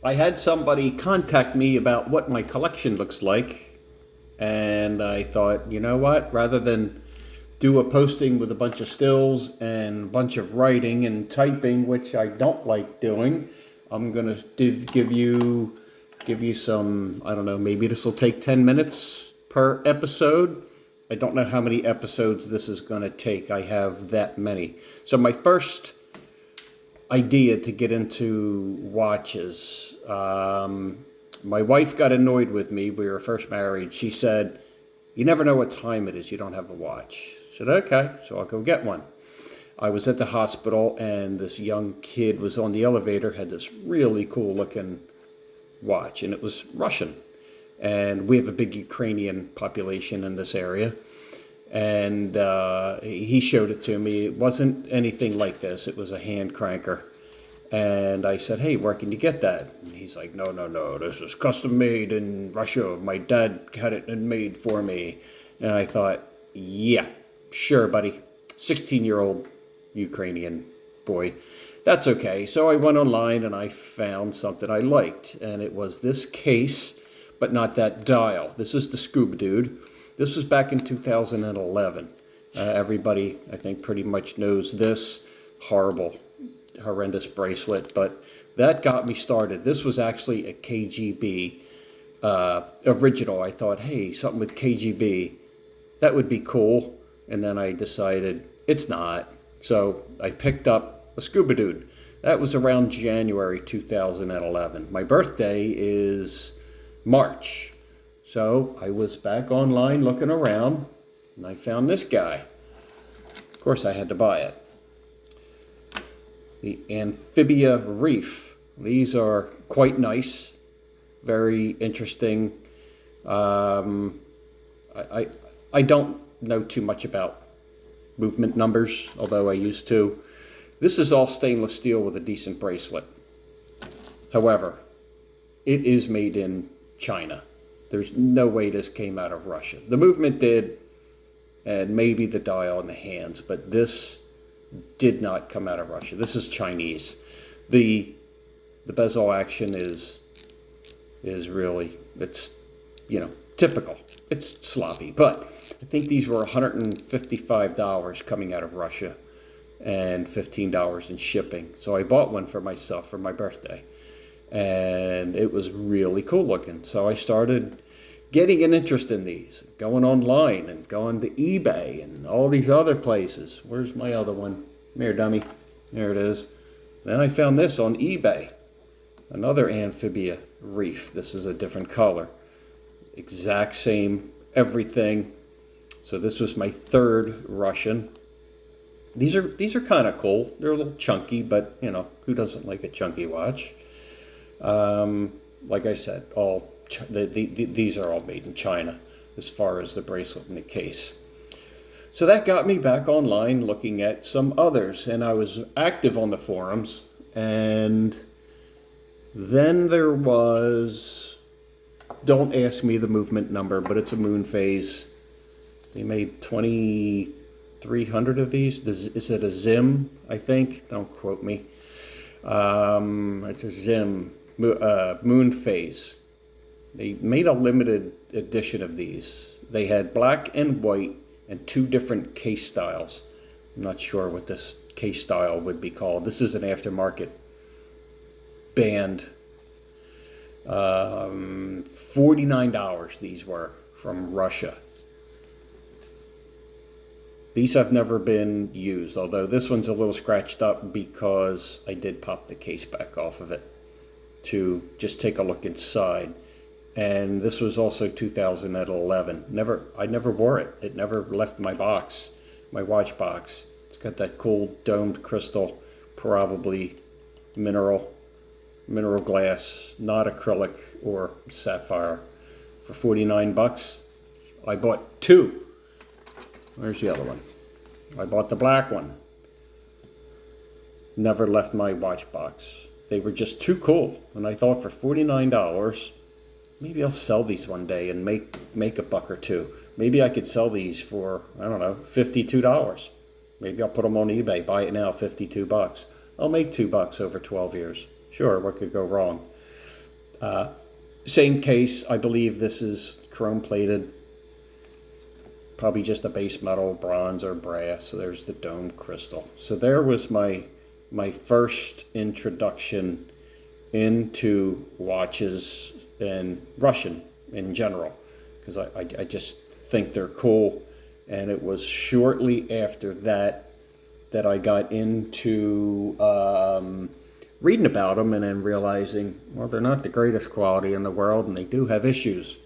I had somebody contact me about what my collection looks like, and I thought, you know what? Rather than do a posting with a bunch of stills and a bunch of writing and typing, which I don't like doing, I'm gonna give you some. I don't know. Maybe this will take 10 minutes per episode. I don't know how many episodes this is going to take. I have that many. So my first idea to get into watches. My wife got annoyed with me. We were first married. She said, "You never know what time it is. You don't have a watch." I said, "Okay, so I'll go get one." I was at the hospital, and this young kid was on the elevator, had this really cool looking watch, and it was Russian. And we have a big Ukrainian population in this area. And he showed it to me. It wasn't anything like this. It was a hand cranker. And I said, "Hey, where can you get that?" And he's like, "No, no, no. This is custom made in Russia. My dad had it made for me." And I thought, yeah, sure, buddy. 16-year-old Ukrainian boy. That's okay. So I went online and I found something I liked. And it was this case, but not that dial. This is the Scuba Dude. This was back in 2011. Everybody, I think, pretty much knows this horrendous bracelet, but that got me started. This was actually a KGB original. I thought, hey, something with KGB, that would be cool. And then I decided it's not. So I picked up a Scuba Dude. That was around January 2011. My birthday is March. So I was back online looking around, and I found this guy. Of course, I had to buy it. The Amphibia Reef. These are quite nice, very interesting. I don't know too much about movement numbers, although I used to. This is all stainless steel with a decent bracelet. However, it is made in China. There's no way this came out of Russia. The movement did, and maybe the dial and the hands, but this did not come out of Russia. This is Chinese. The bezel action is really, it's, typical. It's sloppy, but I think these were $155 coming out of Russia and $15 in shipping. So I bought one for myself for my birthday, and it was really cool looking. So I started getting an interest in these, going online and going to eBay and all these other places. Where's my other one? Here, dummy. There it is. Then I found this on eBay. Another Amphibia Reef. This is a different color. Exact same everything. So this was my third Russian. These are kind of cool. They're a little chunky, but who doesn't like a chunky watch? Like I said, these are all made in China as far as the bracelet and the case. So that got me back online looking at some others, and I was active on the forums. And then there was, don't ask me the movement number, but it's a moon phase. They made 2,300 of these. Is it a Zim, I think? Don't quote me. It's a Zim moon phase. They made a limited edition of these. They had black and white and two different case styles. I'm not sure what this case style would be called. This is an aftermarket band. $49 these were from Russia. These have never been used, although this one's a little scratched up because I did pop the case back off of it to just take a look inside. And this was also 2011. I never wore it. It never left my box, my watch box. It's got that cool domed crystal, probably mineral glass, not acrylic or sapphire. For $49, I bought two. Where's the other one? I bought the black one. Never left my watch box. They were just too cool. And I thought for $49, maybe I'll sell these one day and make a buck or two. Maybe I could sell these for, I don't know, $52. Maybe I'll put them on eBay, buy it now, $52. I'll make $2 over 12 years. Sure, what could go wrong? Same case, I believe this is chrome plated, probably just a base metal, bronze or brass. So there's the dome crystal. So there was my first introduction into watches and Russian in general, because I just think they're cool. And it was shortly after that that I got into reading about them and then realizing, well, they're not the greatest quality in the world and they do have issues.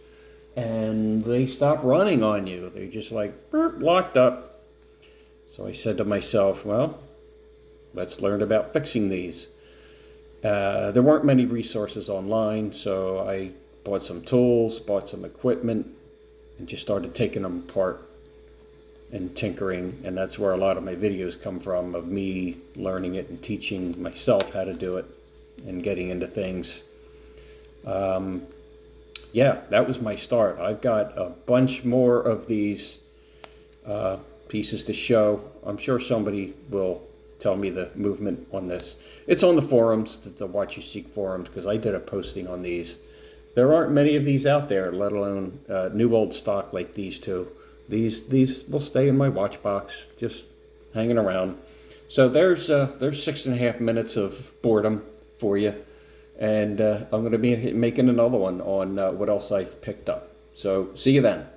And they stop running on you. They just like, burp, locked up. So I said to myself, well, let's learn about fixing these. There weren't many resources online, so I bought some tools, bought some equipment, and just started taking them apart and tinkering. And that's where a lot of my videos come from, of me learning it and teaching myself how to do it and getting into things. Yeah, that was my start. I've got a bunch more of these pieces to show. I'm sure somebody will tell me the movement on this. It's on the forums, the Watch You Seek forums, because I did a posting on these. There aren't many of these out there, let alone new old stock like these two. These will stay in my watch box, just hanging around. So there's 6.5 minutes of boredom for you. And I'm going to be making another one on what else I've picked up. So see you then.